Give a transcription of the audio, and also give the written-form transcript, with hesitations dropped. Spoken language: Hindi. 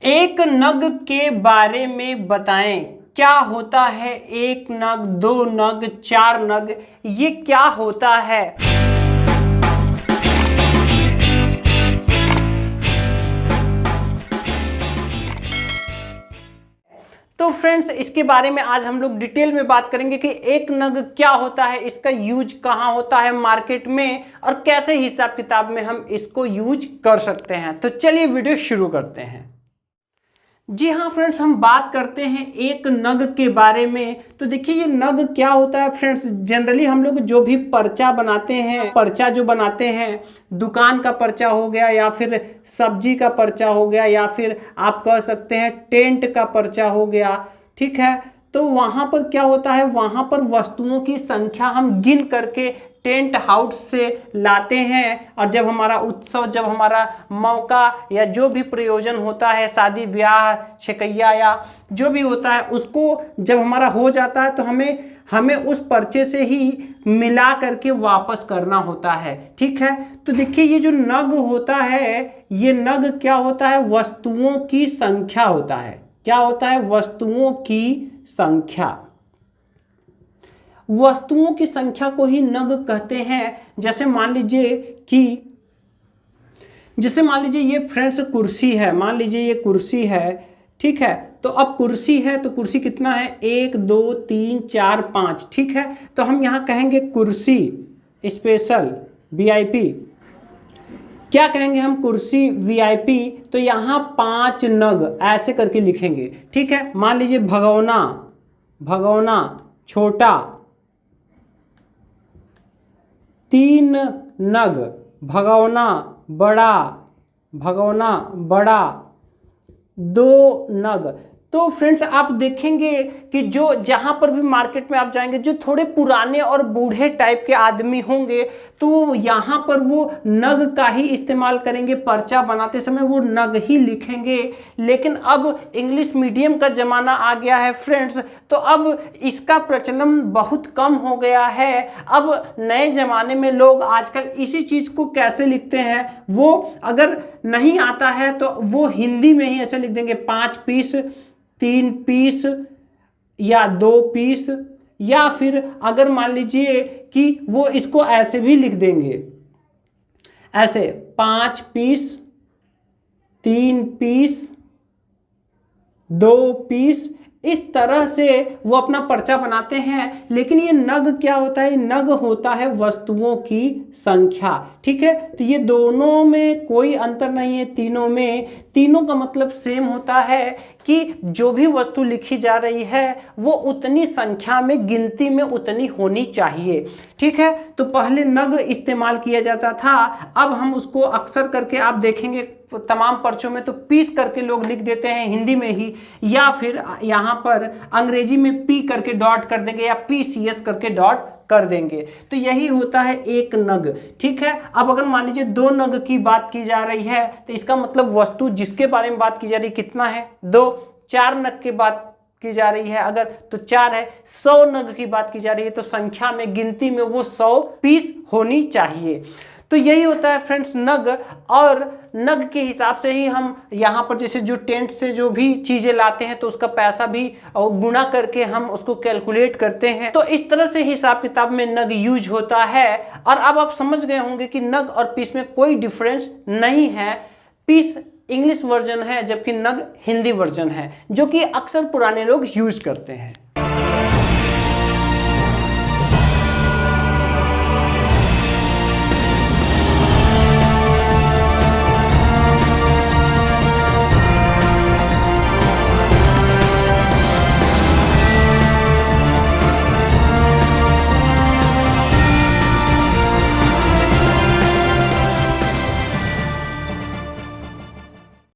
एक नग के बारे में बताएं। क्या होता है एक नग, दो नग, चार नग, ये क्या होता है? तो फ्रेंड्स, इसके बारे में आज हम लोग डिटेल में बात करेंगे कि एक नग क्या होता है, इसका यूज कहाँ होता है मार्केट में, और कैसे हिसाब किताब में हम इसको यूज कर सकते हैं। तो चलिए वीडियो शुरू करते हैं। जी हाँ फ्रेंड्स, हम बात करते हैं एक नग के बारे में। तो देखिए ये नग क्या होता है फ्रेंड्स। जनरली हम लोग जो भी पर्चा बनाते हैं, पर्चा जो बनाते हैं, दुकान का पर्चा हो गया, या फिर सब्जी का पर्चा हो गया, या फिर आप कह सकते हैं टेंट का पर्चा हो गया, ठीक है। तो वहाँ पर क्या होता है, वहाँ पर वस्तुओं की संख्या हम गिन करके टेंट हाउस से लाते हैं, और जब हमारा उत्सव, जब हमारा मौका या जो भी प्रयोजन होता है, शादी ब्याह, छकैया या जो भी होता है, उसको जब हमारा हो जाता है तो हमें उस पर्चे से ही मिला करके वापस करना होता है, ठीक है। तो देखिए ये जो नग होता है, ये नग क्या होता है, वस्तुओं की संख्या होता है। क्या होता है? वस्तुओं की संख्या। वस्तुओं की संख्या को ही नग कहते हैं। जैसे मान लीजिए ये फ्रेंड्स कुर्सी है, मान लीजिए ये कुर्सी है, ठीक है। तो अब कुर्सी है तो कुर्सी कितना है, 1 2 3 4 5, ठीक है। तो हम यहाँ कहेंगे कुर्सी स्पेशल VIP। क्या कहेंगे हम? कुर्सी VIP। तो यहाँ 5 नग ऐसे करके लिखेंगे, ठीक है। मान लीजिए भगोना छोटा, 3 नग भगोना बड़ा, 2 नग। तो फ्रेंड्स आप देखेंगे कि जो जहाँ पर भी मार्केट में आप जाएंगे, जो थोड़े पुराने और बूढ़े टाइप के आदमी होंगे, तो यहाँ पर वो नग का ही इस्तेमाल करेंगे। पर्चा बनाते समय वो नग ही लिखेंगे। लेकिन अब इंग्लिश मीडियम का ज़माना आ गया है फ्रेंड्स, तो अब इसका प्रचलन बहुत कम हो गया है। अब नए ज़माने में लोग आजकल इसी चीज़ को कैसे लिखते हैं, वो अगर नहीं आता है तो वो हिंदी में ही ऐसे लिख देंगे, 5 पीस, 3 पीस या 2 पीस, या फिर अगर मान लीजिए कि वो इसको ऐसे भी लिख देंगे, ऐसे 5 पीस, 3 पीस, 2 पीस, इस तरह से वो अपना पर्चा बनाते हैं। लेकिन ये नग क्या होता है? नग होता है वस्तुओं की संख्या, ठीक है। तो ये दोनों में कोई अंतर नहीं है, तीनों का मतलब सेम होता है कि जो भी वस्तु लिखी जा रही है वो उतनी संख्या में, गिनती में उतनी होनी चाहिए, ठीक है। तो पहले नग इस्तेमाल किया जाता था, अब हम उसको अक्सर करके आप देखेंगे तमाम पर्चों में तो पीस करके लोग लिख देते हैं हिंदी में ही, या फिर यहाँ पर अंग्रेजी में पी करके डॉट कर देंगे, या PCS करके डॉट कर देंगे। तो यही होता है एक नग, ठीक है। अब अगर मान लीजिए 2 नग की बात की जा रही है, तो इसका मतलब वस्तु जिसके बारे में बात की जा रही है कितना है, 2। 4 नग की बात की जा रही है अगर, तो 4 है। 100 नग की बात की जा रही है तो संख्या में, गिनती में वो 100 पीस होनी चाहिए। तो यही होता है फ्रेंड्स नग। और नग के हिसाब से ही हम यहाँ पर जैसे जो टेंट से जो भी चीज़ें लाते हैं तो उसका पैसा भी गुणा करके हम उसको कैलकुलेट करते हैं। तो इस तरह से हिसाब किताब में नग यूज होता है। और अब आप समझ गए होंगे कि नग और पीस में कोई डिफरेंस नहीं है। पीस इंग्लिश वर्जन है जबकि नग हिंदी वर्जन है, जो कि अक्सर पुराने लोग यूज करते हैं।